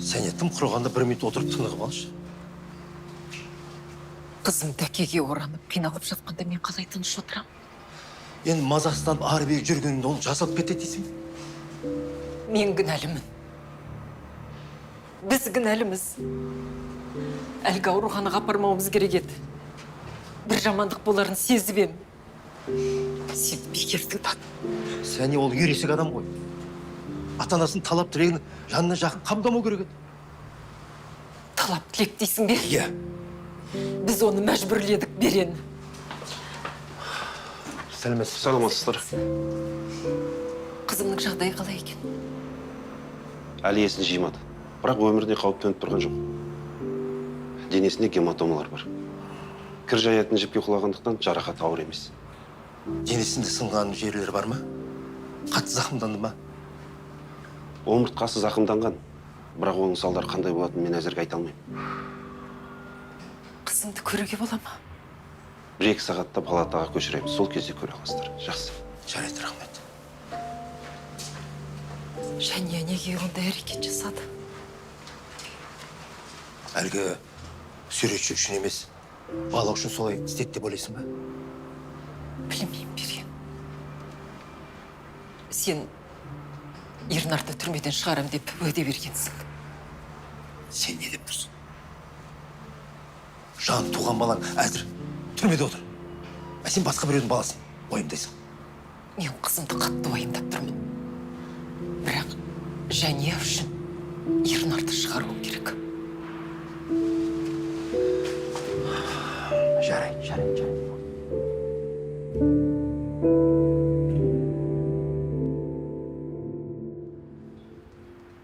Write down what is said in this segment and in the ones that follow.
Сен тым құрғанда 1 минут отырып тынығып алшы. Қызым дәкеге оранып, қиналып жатқанда мен қалай тыныш отырам? Енді мазасынан ары бері жүргенінде оны жасап кетеді дейсің. Мен кінәлімін. Біз кінәліміз. Әлгі ауруханаға апармауымыз керек еді. Бір жамандық боларын сезіп ем. Сен бекердің тат. Сәне ол ересек адам ғой. Ата-анасын талап тілегін жанына жақын қамдамау керек еді. Талап тілек дейсің бе? Иә. Біз оны мәжбүрледік берен. Сәлеметсіз. Саламатсыздар. Қызымның жағдайы қалай екен? Әлі есін жимады. Бірақ өміріне қауіп төніп тұрған жоқ. Денесінде гематомалар бар. Кір жаятын жіпке құлағандықтан жарақат ауыр емес. Денесінде сынған жерлері бар ма? Қатты зақымданды ма? Омыртқасы зақымданған. Бірақ оның салдары қандай болатынын мен әзірге айта алмаймын. Қызымды көруге бола ма? 1-2 сағатта палатаға көшіреміз. Сол кезде көре аласыздар. Жақсы. Жарайды, рахмет. Және неге ондай әрекет жасады? Әлгі суретші үшін емес, бала үшін солай істеді деп ойлайсың ба? Білмеймін берген. Сен Ернарды түрмеден шығарам деп уәде бергенсің. Сен не деп тұрсың? Жан туған балаң әзір түрмеде отыр. Сен басқа біреудің баласын уайымдайсың. Мен қызымды қатты уайымдап тұрмын. Бірақ және үшін Ернарды шығару керек. Жарайды.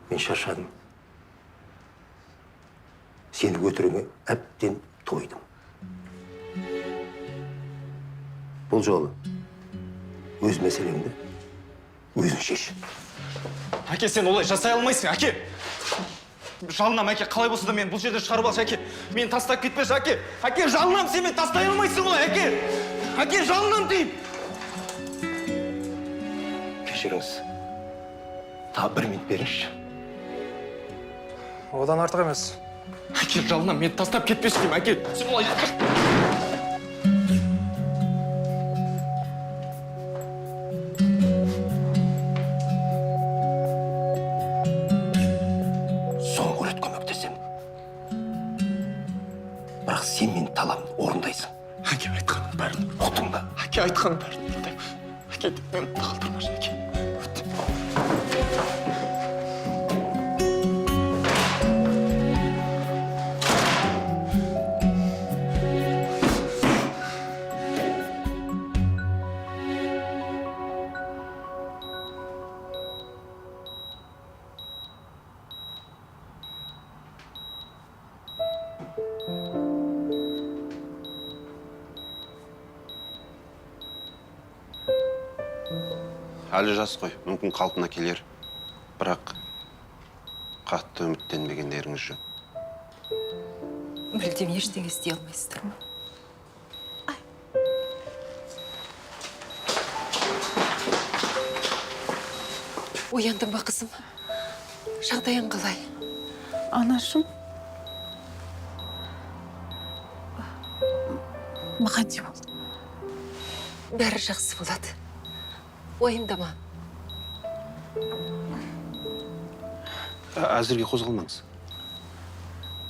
Мен шаршадым. Сені өтіріңе әбден тойдым. Бұл жолы өз мәселеңді өзің шеш. Әке, сен олай жасай алмайсың, әке. Жалынам, әке, қалай болса да мен бұл жерден шығарып алшы, әке. Мен тастап кетпеші, әке. Әке, жалынам, сен мен тастай алмайсың олай, әке. Әке, жалынам дейм. Кешіріңіз. Тағы 1 минут беріңізші. Одан артық емес. Әке, жалынам, мен тастап кетпеші дейм, әке. Сен олай... Соңғы рет көмектесем. Бірақ сен мен талабымды орындайсың. Әке, айтқаның бәрін. Ұқтың ба? Әке, айтқаның бәрін орындаймын. Әке, мен қалдырмашы, әке. Әлі жас қой, мүмкін қалпына келер. Бірақ қатты үміттенбегендеріңіз жөн. Мүлдем ештеңе істей алмайсыздар ма? Ояндың ба, қызым? Жағдайың қалай? Анашым. Маған не болды? Бәрі жақсы болады. Уайымдама. Әзірге қозғалмаңыз.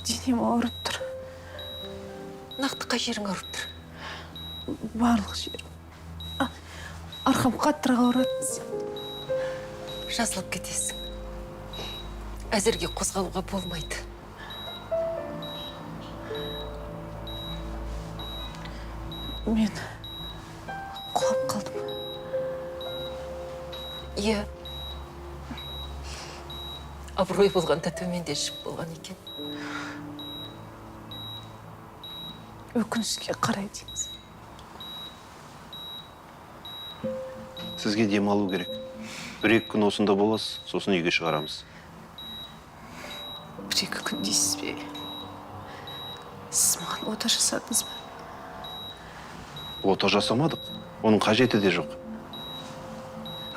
Денем ауырып тұр. Нақты қай жерің ауырып тұр? Барлық жерім. Арқам қаттырақ ауырады. Жазылып кетесің. Әзірге қозғалуға болмайды. Мен құлап қалдым. Иә. Абырой болғанда төменде ішіп болған екен. Өкінішке қарай дейміз. Сізге демалу керек. 1-2 күн осында боласыз, сосын үйге шығарамыз. 1-2 күн дейсіз бе? Сіз маған ота жасадыңыз ба? Ота жасамадық. Оның қажеті де жоқ.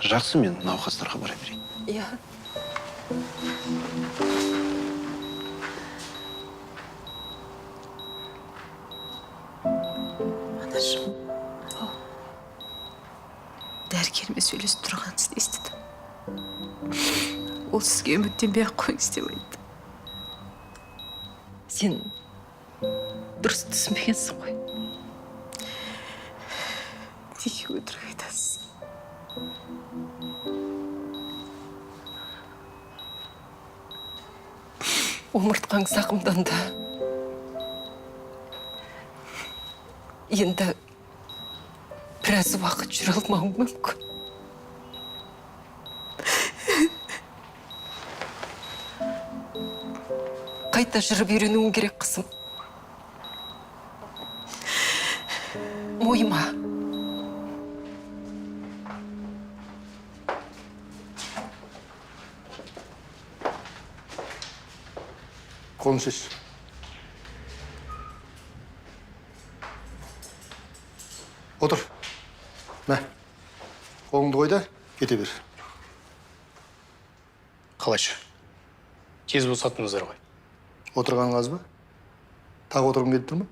Жақсы, мен науқастарға бара берейін. Иә. Анашым, дәрігермен сөйлесіп тұрғанын естідім. Ол сізге үміттенбей ақ қойыңыз деп айтты. Сен дұрыс түсінбегенсің ғой. Неге өтірік айтасыз? Омыртқаң зақымданды. Енді біраз уақыт жүре алмауың мүмкін. Қайта жүріп үйренуің керек, қызым. Мойыма. Қолын шеш. Отыр. Мә, қолыңды қой да, кете бер. Қалайша? Тез босаттыңыздар ғой. Отырғаның аз ба? Тағы отырғың келіп тұр ма?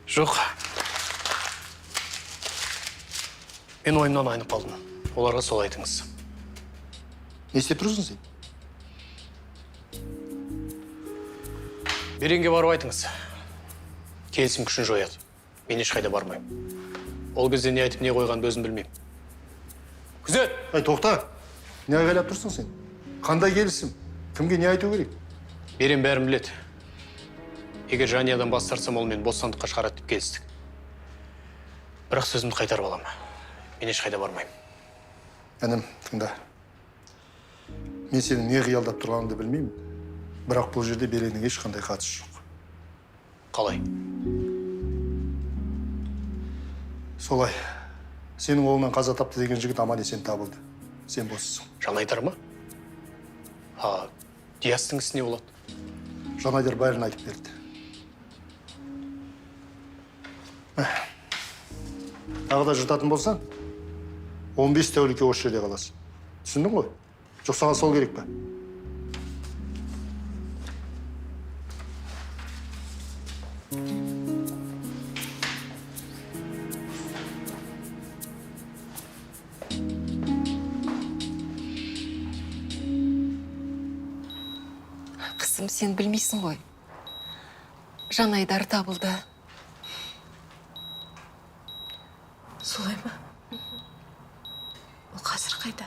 Жоқ. Мен ойымнан айнып қалдым. Оларға сол айтыңыз. Не істеп тұрсың сен? Беренге барып айтыңыз. Келісім күшін жояды. Мен ешқайда бармаймын. Ол кезде не айтып не қойғанды өзім білмеймін. Күзет! Ай, тоқта. Не айғайлап тұрсың сен? Қандай келісім? Кімге не айту керек? Берен бәрін біледі. Егер жаниядан бас тартсам, ол мен бостандыққа шығарады деп келістік. Бірақ сөзімді қайтарып аламын. Мен ешқайда бармаймын. Інім, тыңда. Мен сенің не қиялдап тұрғаныңды білмеймін. Бірақ бұл жерде Береннің ешқандай қатысы жоқ. Қалай? Солай. Сенің қолынан қаза тапты деген жігіт аман-есен табылды. Сен боссың. Жанайдар ма? Диястың ісіне болады. Жанайдар бәрін айтып берді. Тағы да жыртатын болсаң, 15 тәулікке осы жерде қаласың. Түсіндің ғой? Жоқ, саған сол керек пе? Қызым, сен білмейсің ғой. Жанайдар табылды. Солай ма? Ол қазір қайда?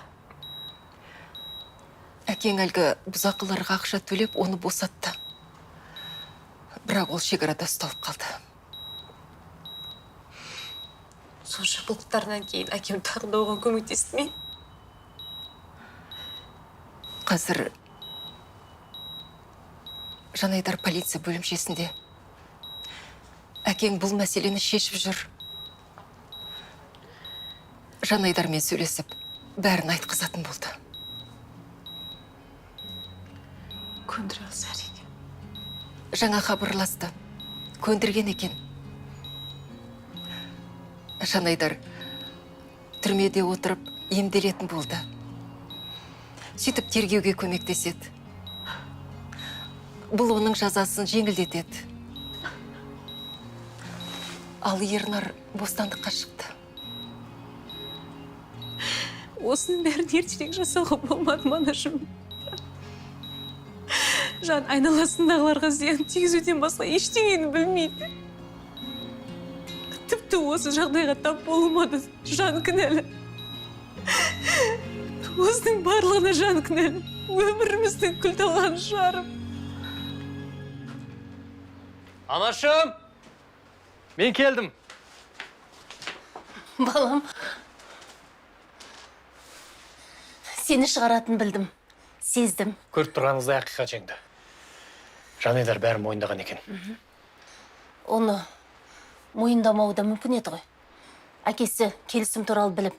Әкең әлгі бұзақыларға ақша төлеп, оны босатты. Бірақ ол шекарада ұсталып қалды. Сонша былықтарынан кейін әкем тағы да оған көмектесті ме? Қазір Жанайдар полиция бөлімшесінде. Әкең бұл мәселені шешіп жүр. Жанайдармен сөйлесіп, бәрін айтқызатын болды. Көндіре алса әрине. Жаңа хабарласты. Көндірген екен. Жанайдар түрмеде отырып емделетін болды. Сөйтіп тергеуге көмектеседі. Бұл оның жазасын жеңілдетеді. Ал Ернар бостандыққа шықты. Осының бәрін ертерек жасауға болмады ма, анашым? Жан айналасындағыларға зиян тигізуден басқа ештеңені білмейді. Тіпті осы жағдайға тап болмады. Жан кінәлі. Осының барлығына жан кінәлі. Өміріміздің күл талғанын шығарып. Анашым! Мен келдім. Балам, сені шығаратын білдім, сездім. Көріп тұрғаныңызда ақиқат жеңді. Жанайдар бәрін мойындаған екен. Оны мойындамауы да мүмкін еді ғой. Әкесі келісім туралы біліп,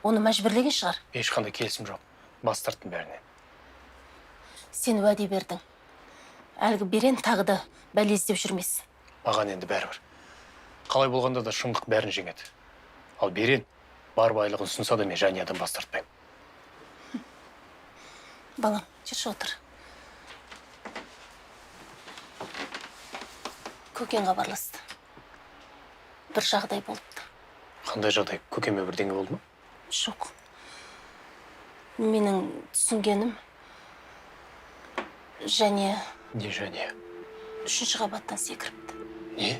оны мәжбүрлеген шығар. Ешқандай келісім жоқ. Бас тарттым бәріне. Сен уәде бердің. Әлгі Берен тағы да бәле іздеп жүрмесін. Маған енді бәрібір. Қалай болғанда да шындық бәрін жеңеді. Ал Берен бар байлығын ұсынса да мен жаниядан бас тартпаймын. Балам, жүрші отыр. Көкен хабарласты. Бір жағдай болыпты. Қандай жағдай? Көкеме бірдеңе болды ма? Жоқ. Менің түсінгенім, және Не және? 3-ші қабаттан секіріпті. Не?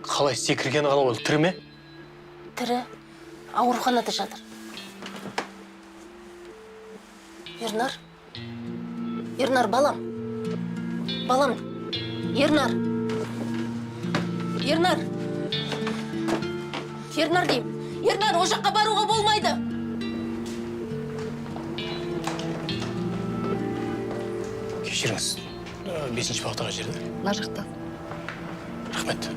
Қалай секіргені қалай болды? Тірі ме? Тірі ауруханада жатыр. Ернар? Ернар, балам. Балам, Ернар. Ернар. Ернар деймін. Ернар, о жаққа баруға болмайды. Кешіріңіз. 5-ші бағыттағы жерде. Мына жақта. Рахмет.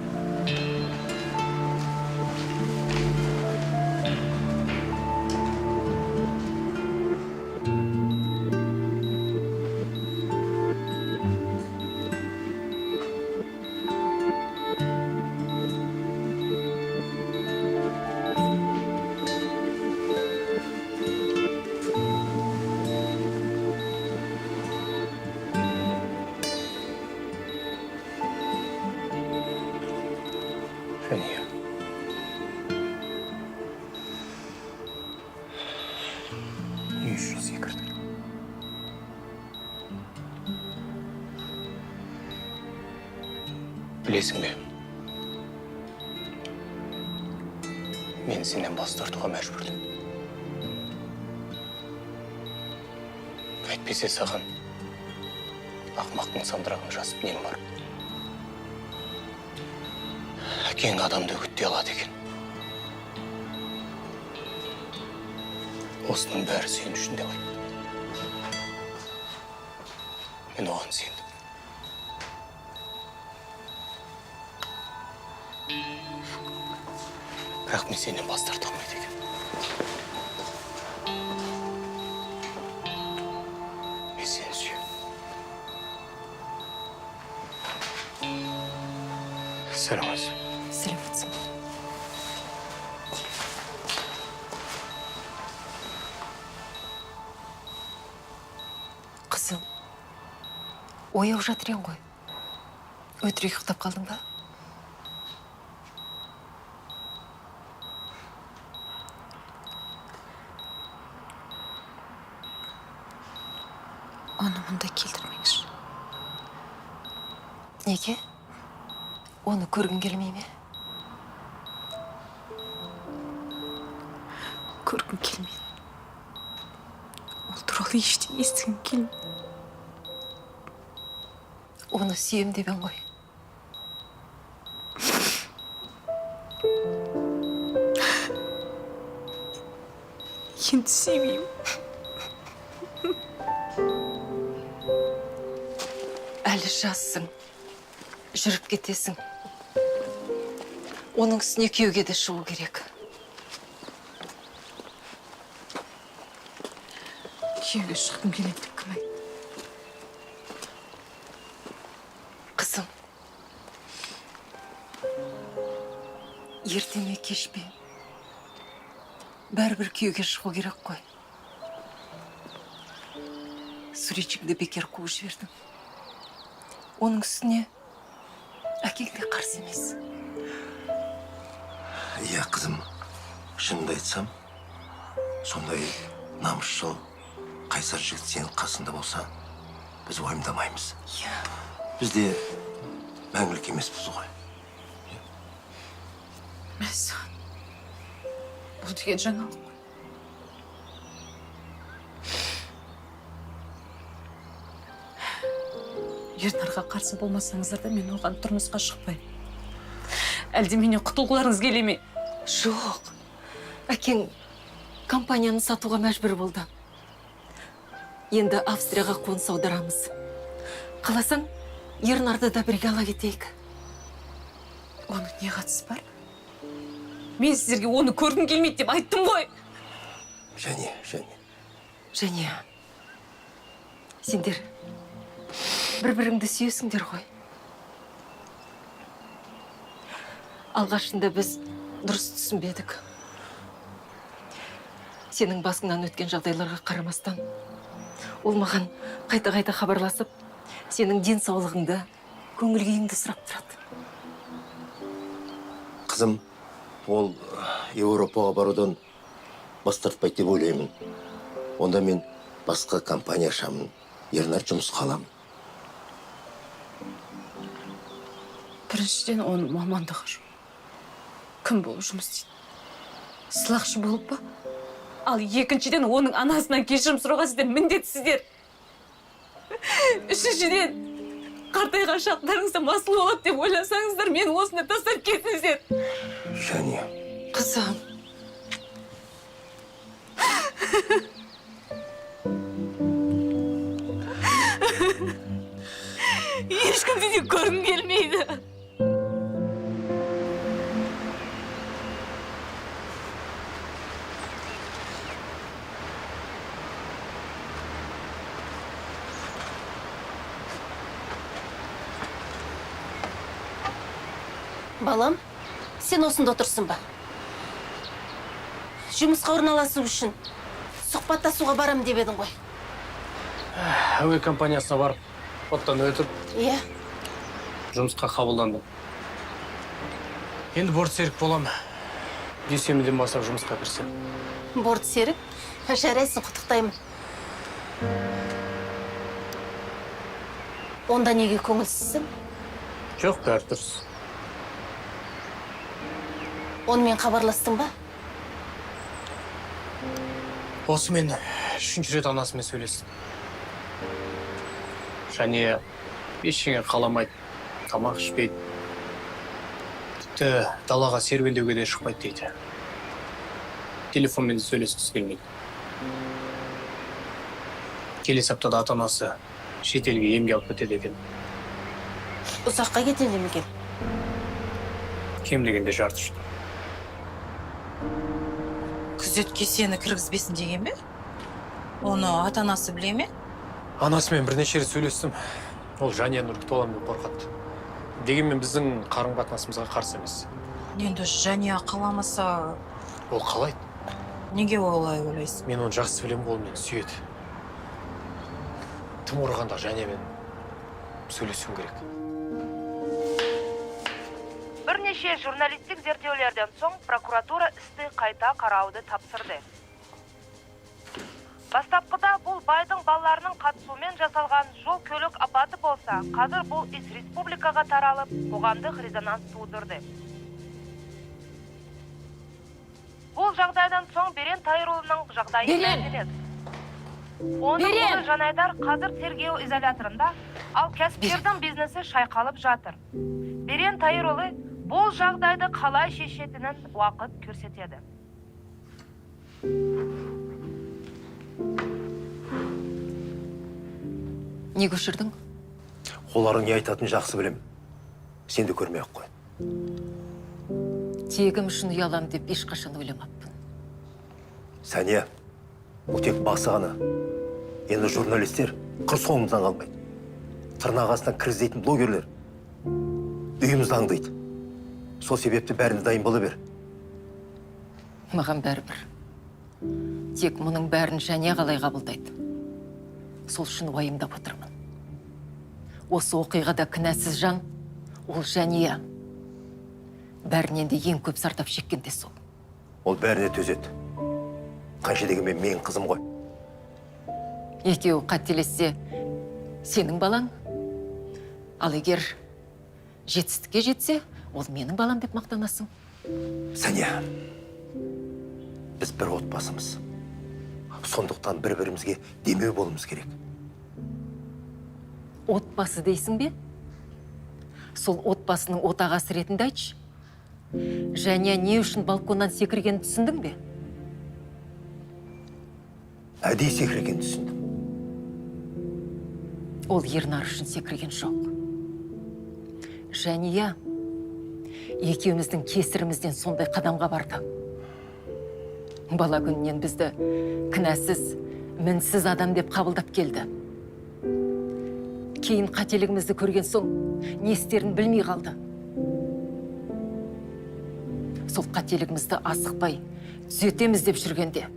Және. Не үшін секірді? Білесің бе? Мен сенен бас тартуға мәжбүрдім. Әйтпесе саған ақымақтың сандырағын жасып нем бар. Әкең адамды үгіттей алады екен. Осының бәрі сен үшін де бар. Мен оған сендім. Бірақ мен сенен бас тарта алмайды екен. Мен сені сүйемін. Сәлеметсің. Сәлеметсің. Қызым, ояу жатыр ең ғой. Өтірік ұйықтап қалдың ба? Оны мұнда келтірмеңізші. Неге? Оны көргің келмей ме? Көргім келмейді. Ол туралы ештеңе естігім келмейді. Оны сүйем дебен ғой. Енді сүймеймін. Әлі жассың. Жүріп кетесің. Оның үстіне күйеуге де шығу керек. Күйеуге шыққым келеді деп кім айтты? Қызым, ерте ме кеш пе? Бәрібір күйеуге шығу керек қой. Суретшіңді бекер қуып жібердің. Оның үстіне әкең де қарсы емес. Иә, қызым, шынымды айтсам, сондай намысшыл, қайсар жігіт сенің қасында болса, біз уайымдамаймыз. Біз де мәңгілік емеспіз ғой. Мәсіған, бұл деген жаңалық қой. Ернарға қарсы болмасаңыздар да мен оған тұрмысқа шықпаймын. Әлде менен құтылғыларыңыз келе ме? Жоқ. Әкең компанияны сатуға мәжбүр болды. Енді Австрияға қоныс аударамыз. Қаласаң, Ернарды да бірге ала кетейік. Оның не қатысы бар? Мен сіздерге оны көргім келмейді деп айттым ғой. Және. Және, сендер бір-біріңді сүйесіңдер ғой. Алғашында біз дұрыс түсінбедік. сенің басыңнан өткен жағдайларға қарамастан, ол маған қайта-қайта хабарласып, сенің денсаулығыңды, көңіл күйіңді сұрап тұрады. Қызым, ол Еуропаға барудан бас тартпайды деп ойлаймын. Онда мен басқа компания ашамын. Ернар жұмысқа аламын. Біріншіден, оның мамандығы жоқ. Кім болып жұмыс істейді? Сылақшы болып па? Ал екіншіден, оның анасынан кешірім сұрауға сіздер міндетсіздер. Үшіншіден, қартайған шақтарыңызда масыл болады деп ойласаңыздар, мен осыны тастап кетіңіздер. Және, Қызым, Ешкімді де көргім келмейді. Балам, сен осында отырсың ба? Жұмысқа орналасу үшін сұхбаттасуға барам деп едің ғой. Әуе компаниясына барып, оттан өтіп, Иә, жұмысқа қабылдандым. Енді борт серік болам. Дүйсенбіден бастап жұмысқа кірсем. борт серік. Жарайсың, құттықтаймын. Онда неге көңілсізсің? Жоқ, бәрі дұрыс. Онымен хабарластың ба? Осы мен үшінші рет анасымен сөйлестім. Және ештеңе қаламайды, тамақ ішпейді. Тіпті далаға серуендеуге де шықпайды дейді. Телефонмен сөйлескісі келмейді. Келесі аптада ата-анасы шетелге емге алып кетеді екен. Ұзаққа кетеді ме екен? Кем дегенде жарты жыл. Күзетке сені кіргізбесін деген бе? Оны ата-анасы біле ме? Анасымен бірнеше рет сөйлестім. Ол жанияны үркітіп аламын деп қорқады. Дегенмен біздің қарым-қатынасымызға қарсы емес. Енді Жания қаламаса, Ол қалайды. неге олай ойлайсың? Мен оны жақсы білем, ол мені сүйеді. Тым ұрғанда Жаниямен сөйлесуім керек. Бірнеше журналистік зерттеулерден соң прокуратура істі қайта қарауды тапсырды. Бастапқыда бұл байдың балаларының қатысуымен жасалған жол көлік апаты болса, қазір бұл іс республикаға таралып, қоғамдық резонанс тудырды. Бұл жағдайдан соң Берен Тайырұлының жағдайы мәлімделеді. Оның ұлы Жанайдар қазір тергеу изоляторында, ал кәсіпкердің бизнесі шайқалып жатыр. Берен Тайырұлы бұл жағдайды қалай шешетінін уақыт көрсетеді. не көшірдің? олардың не айтатынын жақсы білем. Сен де көрмей-ақ қой. Тегім үшін ұялам деп ешқашан ойламаппын. Сәния, бұл тек басы ғана. Енді журналистер құр соңымыздан қалмайды. Тырнақ астынан кір іздейтін блогерлер үйімізді аңдайды. Сол себепті бәріне дайын бола бер. Маған бәрібір. Тек мұның бәрін Жания қалай қабылдайды. Сол үшін уайымдап отырмын. Осы оқиғада кінәсіз жан, ол Жания. Бәрінен де ең көп зардап шеккен де сол. Ол бәріне төзеді. Қанша дегенмен менің қызым ғой. Екеуі қателессе, сенің балаң. Ал егер жетістікке жетсе, ол менің балам деп мақтанасың. Сәния, біз бір отбасымыз. Сондықтан бір-бірімізге демеу болуымыз керек. Отбасы дейсің бе? Сол отбасының отағасы ретінде айтшы. Жания не үшін балконнан секіргенін түсіндің бе? Әдейі секіргенін түсіндім. Ол Ернар үшін секірген жоқ. Жания екеуміздің кесірімізден сондай қадамға барды. Бала күнінен бізді кінәсіз, мінсіз адам деп қабылдап келді. Кейін қателігімізді көрген соң не істерін білмей қалды. Сол қателігімізді асықпай түзетеміз деп жүргенде,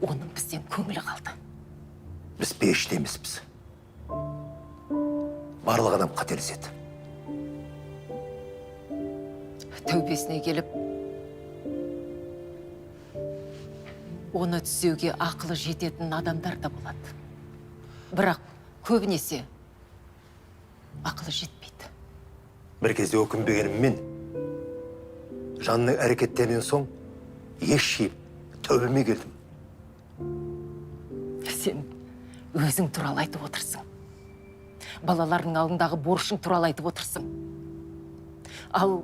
оның бізден көңілі қалды. Біз пеште емеспіз. Барлық адам қателеседі. Тәубесіне келіп, оны түзеуге ақылы жететін адамдар да болады. Бірақ көбінесе ақылы жетпейді. Бір кезде өкінбегеніммен, жанның әрекеттерінен соң еш жиып, тәубеме келдім. Сен өзің туралы айтып отырсың. Балалардың алдындағы борышың туралы айтып отырсың. Ал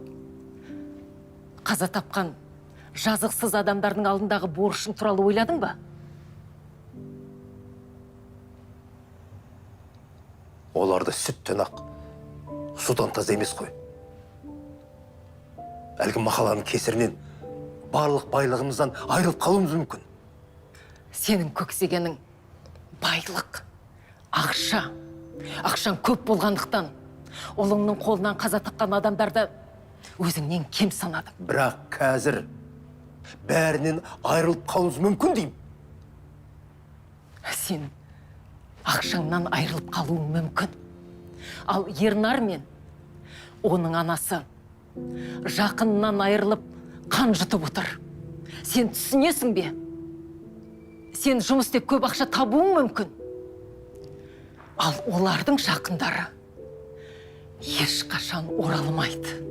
қаза тапқан жазықсыз адамдардың алдындағы борышың туралы ойладың ба? Оларды сүттен ақ, судан таза емес қой. Әлгі мақаланың кесірінен барлық байлығымыздан айырылып қалуымыз мүмкін. Сенің көксегенің байлық, ақша. Ақшаң көп болғандықтан ұлыңның қолынан қаза тапқан адамдарды өзіңнен кем санадың. Бірақ қазір бәрінен айырылып қалуымыз мүмкін деймін. Сен ақшаңнан айырылып қалуың мүмкін. Ал Ернар мен оның анасы жақынынан айырылып қан жұтып отыр. Сен түсінесің бе? Сен жұмыс істеп көп ақша табуың мүмкін. Ал олардың жақындары ешқашан оралмайды.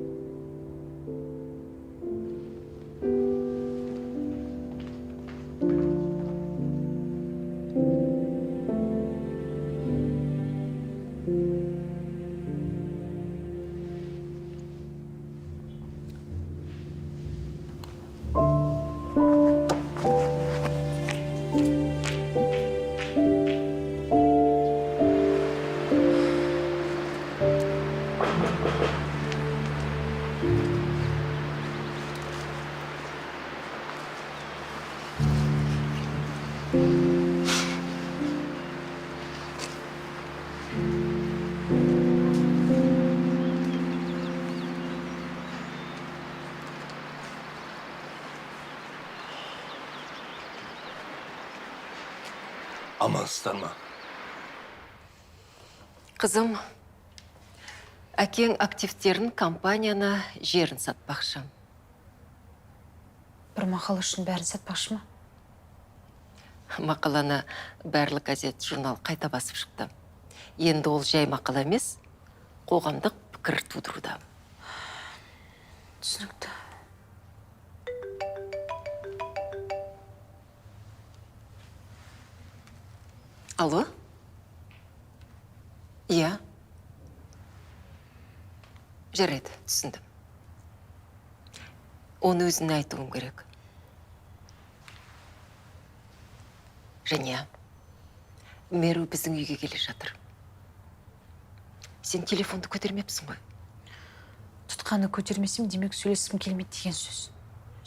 Амансыздар ма? Қызым, әкең активтерін компанияны жерін сатпақшы. Бір мақала үшін бәрін сатпақшы ма? Мақаланы бәрлік газет, журнал қайта басып шықты. Енді ол жай мақала емес, қоғамдық пікір тудыруда. Түсінікті. Алло? Иә. Жарайды, түсіндім. Оны өзіне айтуым керек. Және, Меру біздің үйге келе жатыр. Сен телефонды көтермепсің ғой? Тұтқаны көтермесем, демек сөйлескім келмейді деген сөз.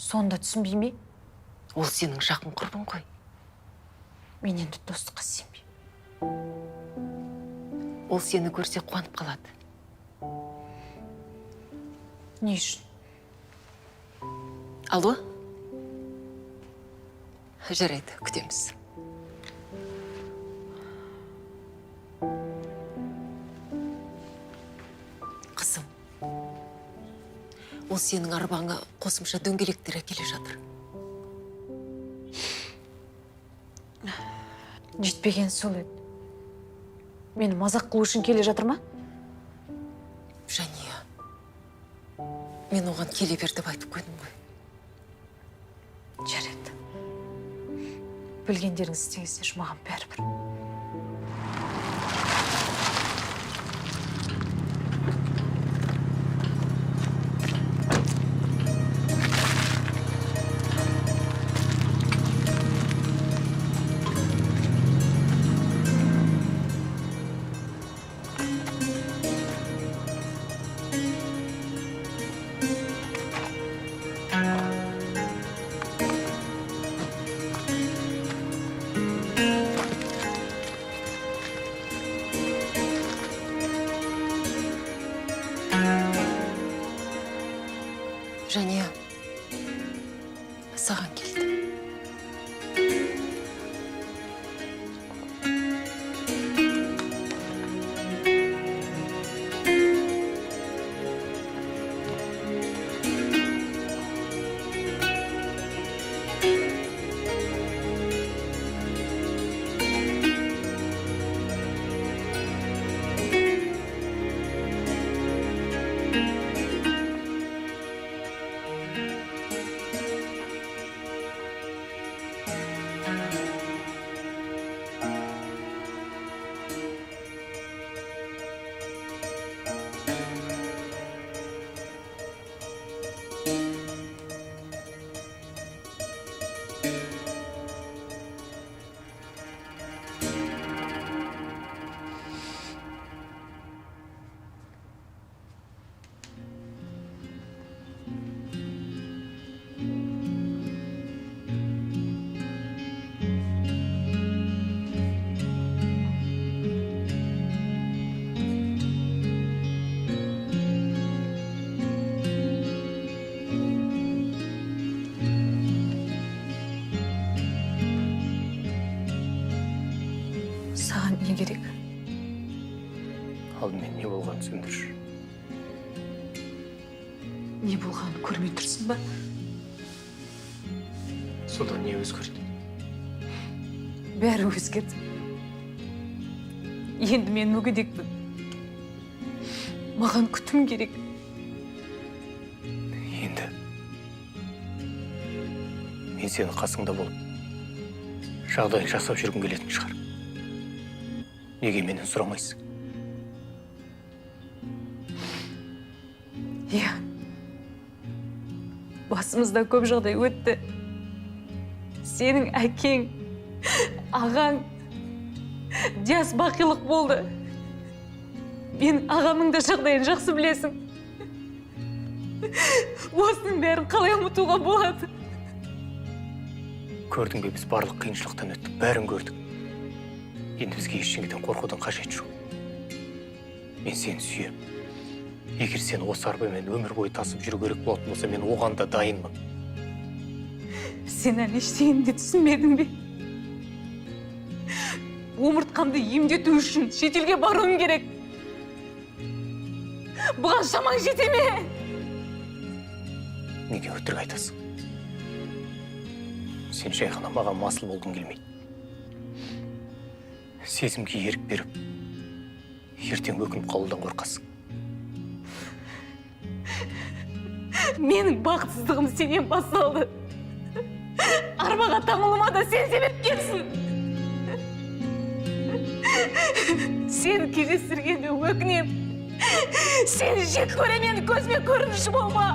Сонда түсінбей ме? Ол сенің жақын құрбың ғой. Мен енді достыққа сенбеймін. Ол сені көрсе қуанып қалады. Не үшін? Алло? Жарайды, күтеміз. Қызым, ол сенің арбаңа қосымша дөңгелектер әкеле жатыр. Жетпеген сол еді. Мені мазақ қылу үшін келе жатыр ма? Жәния, мен оған келе бер деп айтып қойдым ғой. Жарайды. Білгендеріңіз істеңіздер, маған бәрібір. Жәния, саған келді. жалын сөндірші. Не болғанын көрмей тұрсың ба? Содан не өзгерді? Бәрі өзгерді. Енді мен мүгедекпін. Маған күтім керек. Енді мен сенің қасыңда болып жағдайын жасап жүргім келетін шығар. Неге менен сұрамайсың? Иә. Басымызда көп жағдай өтті. Сенің әкең, ағаң, Диас бақилық болды. Мен ағамның да жағдайын жақсы білесің. Осының бәрін қалай ұмытуға болады? Көрдің бе, біз барлық қиыншылықтан өттік, бәрін көрдік. Енді бізге ештеңеден қорқудың қажеті жоқ. Мен сені сүйем. Егер сен осы арбамен өмір бойы тасып жүру керек болатын болса, мен оған да дайынмын. Сен әлі ештеңені де түсінмедің бе? Омыртқамды емдету үшін шетелге баруым керек. Бұған шамаң жете ме? Неге өтірік айтасың? Сен жай ғана маған масыл болғың келмейді. Сезімге ерік беріп, ертең өкініп қалудан қорқасың. Менің бақытсыздығым сенен басталды. Арбаға таңылыма да сен себепкерсің. Сені кездестіргенде өкінем. Сені жек көремін, көзіме көрініші болма.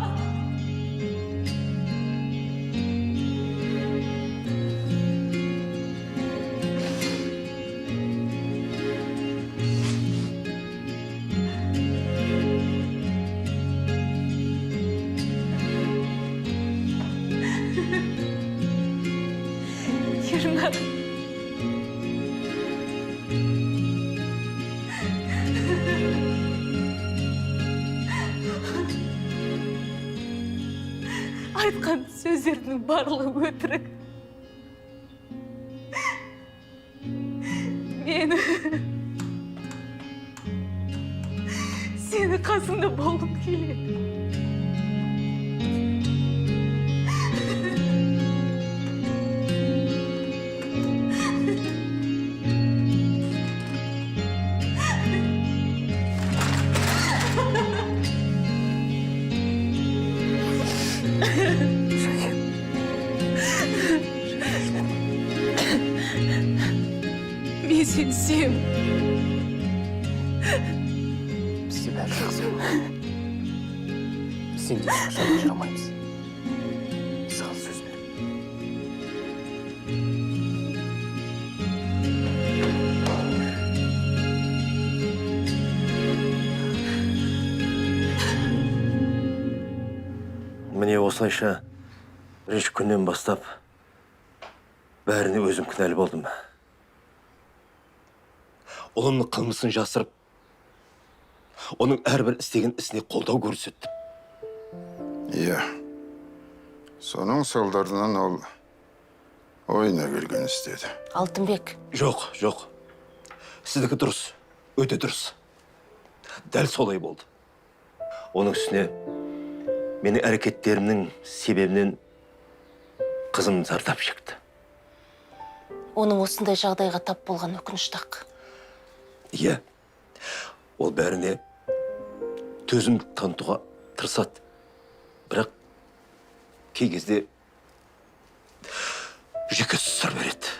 Ернар. Айтқан сөздердің барлығы өтірік. Мен сені қасында болғым келеді. Мен сені сүйемін. Бізде бәрі жақсы болады. Біз сендей шашаны жырамаймыз. Саған сөз бер. Міне осылайша бірінші күннен бастап бәріне өзім кінәлі болдым. Ұлымның қылмысын жасырып, оның әрбір істеген ісіне қолдау көрсетті. Иә. Соның салдарынан ол ойына келген істеді. Алтынбек, Жоқ, жоқ. Сіздікі дұрыс, өте дұрыс. Дәл солай болды. Оның үстіне менің әрекеттерімнің себебінен қызым зардап шекті. оның осындай жағдайға тап болған өкінішті-ақ. Иә, ол бәріне төзімдік танытуға тырысады. Бірақ кей кезде жүйке сыр береді.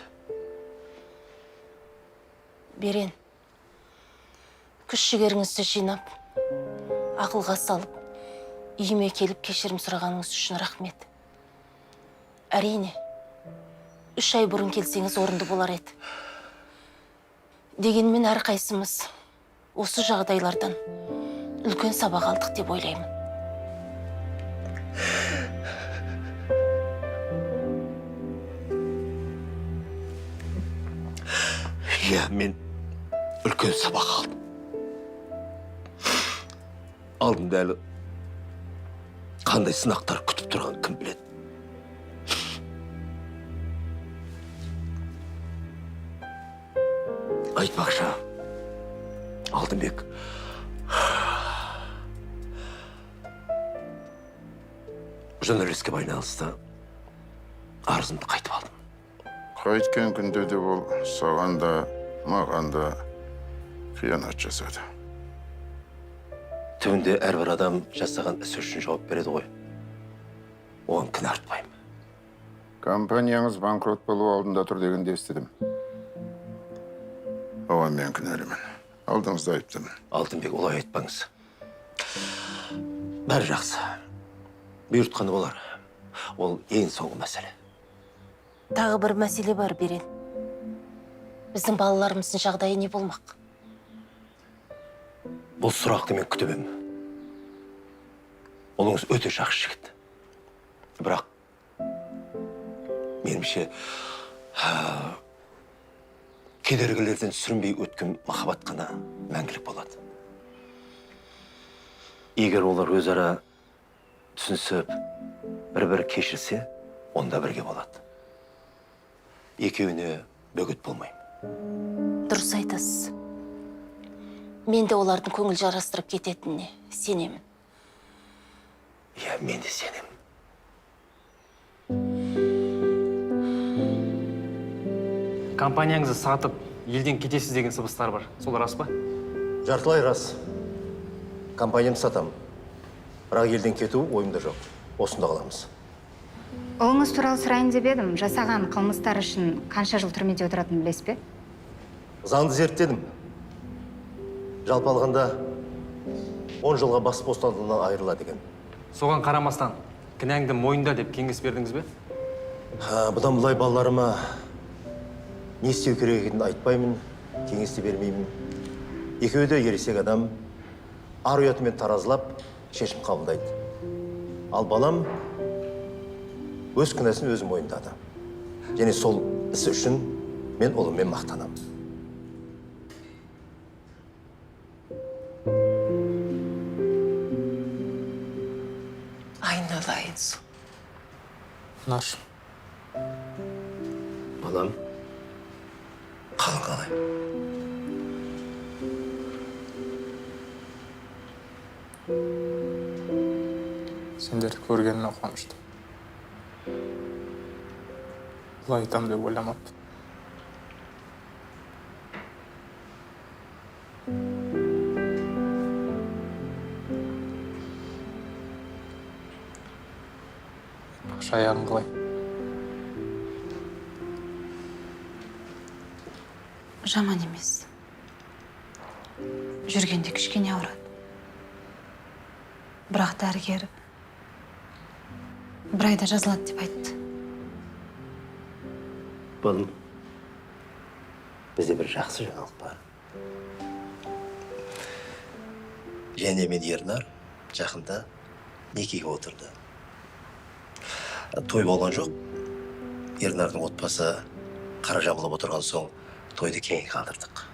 Берен, күш-жігеріңізді жинап, ақылға салып, үйіме келіп кешірім сұрағаныңыз үшін рахмет. Әрине, 3 ай бұрын келсеңіз орынды болар еді. Дегенмен әрқайсымыз осы жағдайлардан үлкен сабақ алдық деп ойлаймын. Иә, мен үлкен сабақ алдым. Алдымда әлі қандай сынақтар күтіп тұрған кім біледі. Айтпақшы, Алтынбек, журналистке байланысты арызымды қайтып алдым. Қайткен күнде де ол саған да, маған да қиянат жасады. Түбінде әрбір адам жасаған ісі үшін жауап береді ғой. Оған кінә артпаймын. Компанияңыз банкрот болу алдында тұр дегенде естідім. Оған мен кінәлімін. Алдыңызда айыптымын. Алтынбек, олай айтпаңыз. Бәрі жақсы. Бұйыртқаны болар. Ол ең соңғы мәселе. Тағы бір мәселе бар, Берен. Біздің балаларымыздың жағдайы не болмақ? Бұл сұрақты мен күтемін. Олыңыз өте жақсы жігіт. Бірақ меніңше кедергілерден сүрінбей өткен махаббат қана мәңгілік болады. Егер олар өзара түсінісіп, бір-бір кешірсе, онда бірге болады. Екеуіне бөгет болмаймын. Дұрыс айтасыз. Мен де олардың көңіл жарастырып кететініне сенемін. Иә, мен де сенемін. Компанияңызды сатып, елден кетесіз деген сыбыстар бар. Сол рас па? Жартылай рас. Компаниям сатам. Бірақ елден кету ойымда жоқ. Осында қаламыз. Ұлыңыз туралы сұрайын деп едім. Жасаған қылмыстар үшін қанша жыл түрмеде отыратынын білесіз бе? Заңды зерттедім. Жалпы алғанда 10 жылға бас бостандығынан айырыла деген. Соған қарамастан, кінәңді мойында деп кеңес бердіңіз бе? Бұдан бұлай балаларыма не істеу керек екенін айтпаймын, кеңес те бермеймін. Екеуі де ересек адам, ар ұятымен таразылап, шешім қабылдайды. Ал балам өз кінәсін өзі мойындады. Және сол ісі үшін мен ұлыммен мақтанамын. Айналайын су. Наш. Балам, қалың қалай? Сендерді көргеніме қуаныштым. Бұлай айтам деп ойламаппын. Бақша аяғың қалай? Жаман емес. Жүргенде кішкене ауырады. Бірақ дәрігер бір айда жазылады деп айтты. Балым, бізде бір жақсы жаңалық бар. Және мен Ернар жақында некеге отырды. Той болған жоқ. Ернардың отбасы қара жамылып отырған соң тойды кейінге қалдырдық.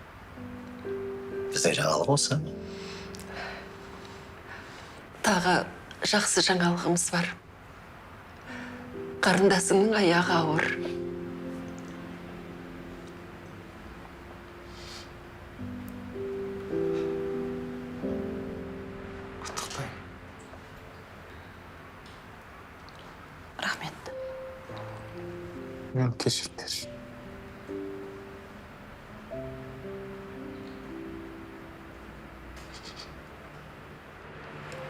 Біздің жаңалық осы. Тағы жақсы жаңалығымыз бар. Қарындасыңның аяғы ауыр. Құттықтаймын. Рахмет. Мен кешіріңдерші.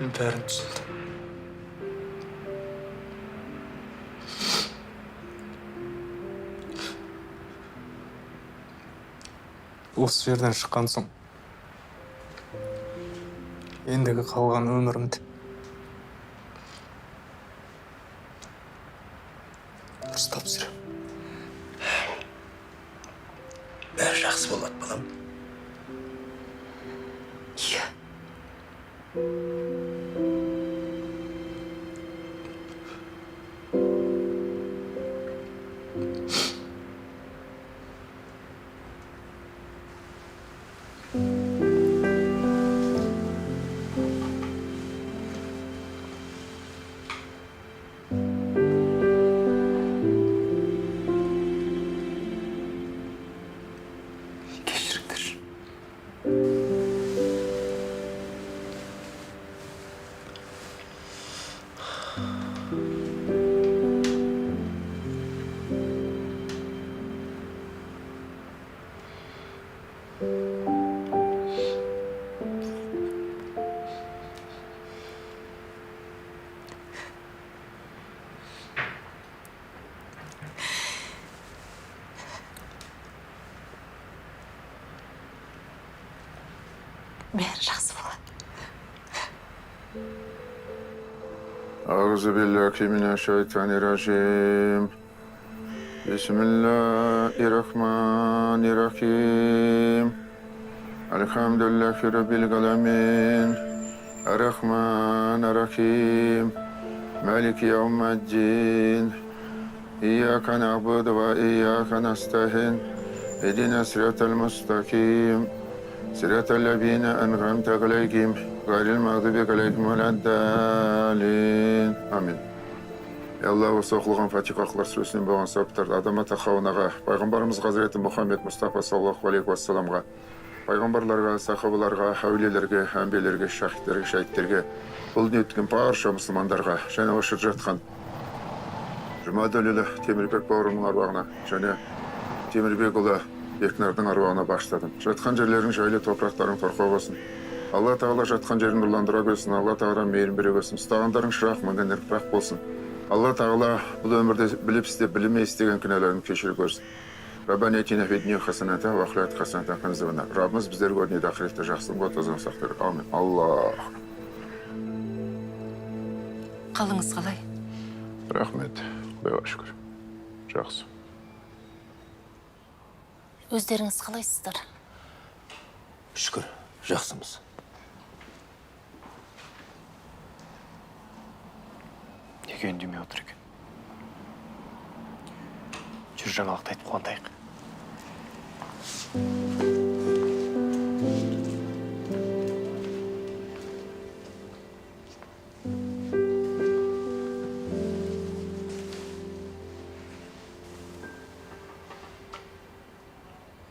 Бәрін түсіндім. Осы жерден шыққан соң ендігі қалған өмірімді дұрыстап жүремін. Бәрі жақсы болады, балам. Иә. Кешіріңдерші. бәрі жақсы болады. أعوذ بالله من الشيطان الرجيم بسم الله الرحمن الرحيم الحمد لله رب العالمين الرحمن الرحيم مالك يوم الدين إياك نعبد وإياك نستعين اهدنا الصراط المستقيم صراط الذين أنعمت عليهم غير المغضوب عليهم ولا الضالين آمين. Алла осы оқылған фатиқалар сөзінен болған сауаптарды Адам-ата Хауанаға, пайғамбарымыз Хазіреті Мұхаммед Мұстафа саллаллаху алейхи уассаламға, пайғамбарларға, сахабаларға, әулиелерге, әмбиелерге, шахидтерге, шәйіттерге, бұл дүние өткен барша мұсылмандарға, және осы жатқан Жұмадәлілі Темірбек бауырымның аруағына, және Темірбекұлы Бекнардың аруағына бағыштадым. Жатқан жерлерің жайлы, топырақтарың торқау болсын. Алла тағала жатқан жерін нұрландыра көрсін, Алла тағала мейірім бере көрсін, ұстағандарың шырақ, мінгендер пырақ болсын. Алла тағала бұл өмірде біліп істеп, білмей істеген күнәларын кешіріп көрсін. Раббана атина фид дүние хасаната ва ахират хасаната қана. Раббымыз біздерге дүниеде ақиретте жақсылық тозған сақтар. Амин. Аллах. Қалыңыз қалай? Рахмет. Құдайға шүкір. Жақсы. Өздеріңіз қалайсыздар? Шүкір, жақсымыз. Неге үндемей отыр екен? Жүр жаңалықты айтып қуантайық.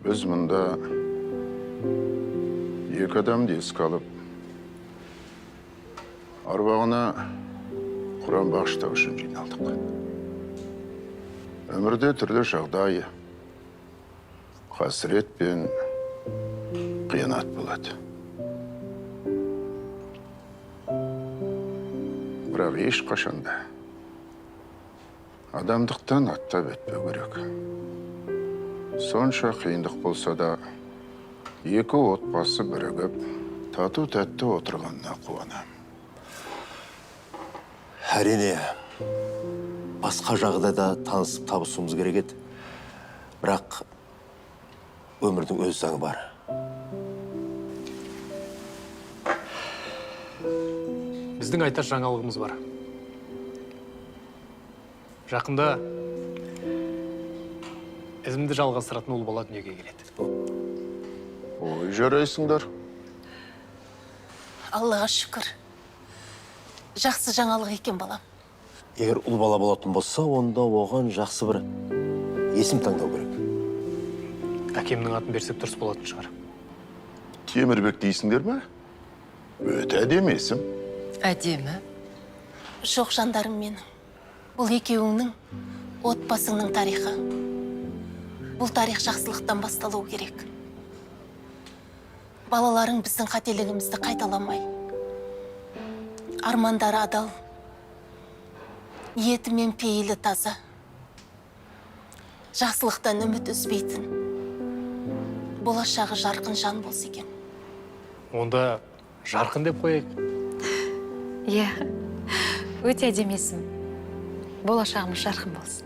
Біз мұнда екі адамды еске алып, аруағына Құран бағыштау үшін жиналдық. Өмірде түрлі жағдай, қасірет пен қиянат болады. Бірақ ешқашанда адамдықтан аттап өтпеу керек. Сонша қиындық болса да, екі отбасы бірігіп, тату-тәтті отырғанына қуанам. Әрине, басқа жағдайда танысып табысуымыз керек еді. Бірақ өмірдің өз заңы бар. Біздің айтар жаңалығымыз бар. Жақында ізімді жалғастыратын ұл бала дүниеге келеді. Ой, жарайсыңдар. Аллаға шүкір. Жақсы жаңалық екен балам. Егер ұл бала болатын болса, онда оған жақсы бір есім таңдау керек. Әкемнің атын берсек дұрыс болатын шығар. Темірбек дейсіңдер ме? Өте әдемі есім. Әдемі. Жоқ жандарым менің. Бұл екеуіңнің отбасыңның тарихы. Бұл тарих жақсылықтан басталу керек. Балаларың біздің қателігімізді қайталамай. Армандары адал, ниеті мен пейілі таза. Жақсылықтан үміт үзбейтін. Болашағы жарқын жан болса екен. Онда жарқын деп қояйық. Иә, өте әдемесің. Болашағымыз жарқын болсын.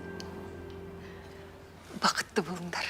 Бақытты болыңдар.